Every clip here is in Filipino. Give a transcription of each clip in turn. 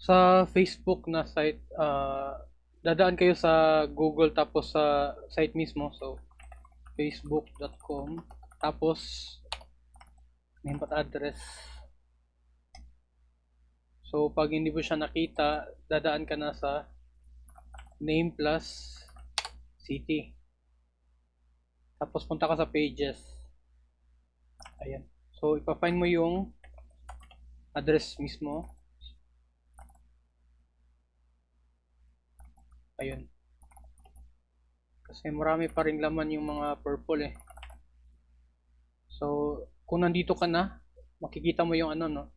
Sa Facebook na site, dadaan kayo sa Google tapos sa site mismo. So, facebook.com tapos name at address. So, pag hindi mo siya nakita, dadaan ka na sa name plus city. Tapos punta ka sa pages. Ayan. So, ipa-find mo yung address mismo. Ayun. Kasi marami pa rin laman yung mga purple eh. So, kung nandito ka na, makikita mo yung ano, no?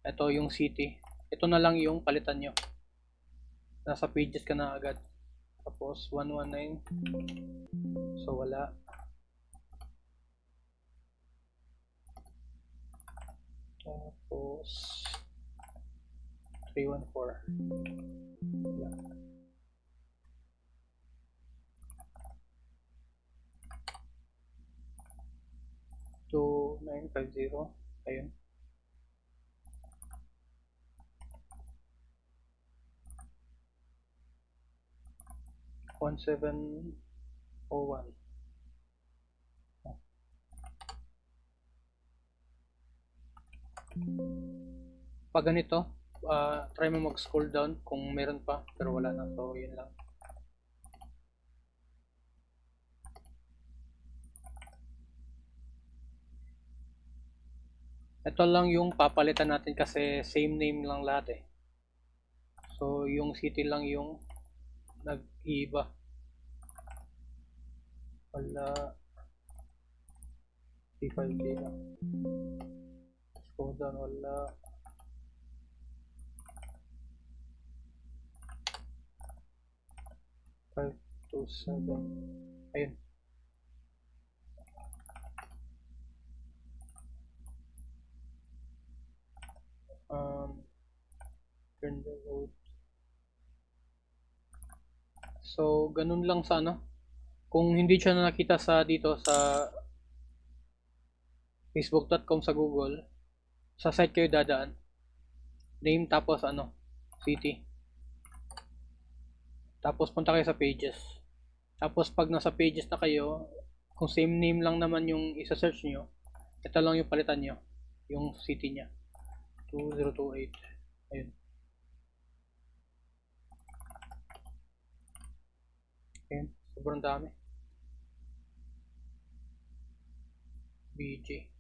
Ito yung city. Ito na lang yung palitan nyo. Nasa pages ka na agad. Tapos, 119. So, wala. Tapos, 314. Wala. 2950. Ayun. 1701. Pag ganito, try mo mag-scroll down kung meron pa, pero wala na. So, yun lang. Ito lang yung papalitan natin kasi same name lang lahat eh. So, yung city lang yung nag-iiba. Wala. C5K lang. Scroll down, wala. Five, two, seven. Ayun. Turn the road. So, ganun lang sa ano. Kung hindi siya nakita sa dito sa facebook.com sa Google, sa site kayo dadaan. Name tapos ano, city. Tapos punta kayo sa pages. Tapos pag nasa pages na kayo, kung same name lang naman yung isa-search nyo, ito lang yung palitan nyo. Yung city nya. 2028. Ayun. Ayun. Sobrang dami. BJ.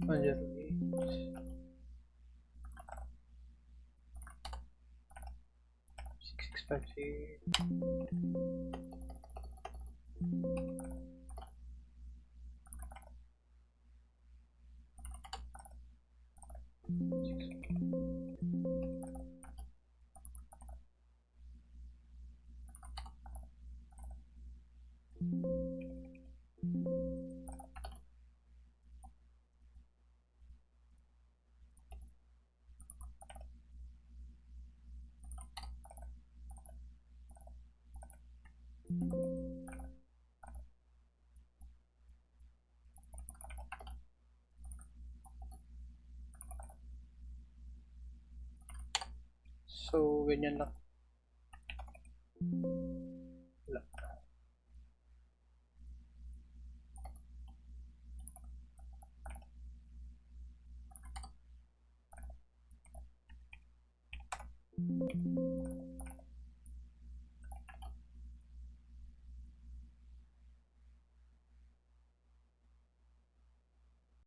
Manager 6658. So, ganyan lang.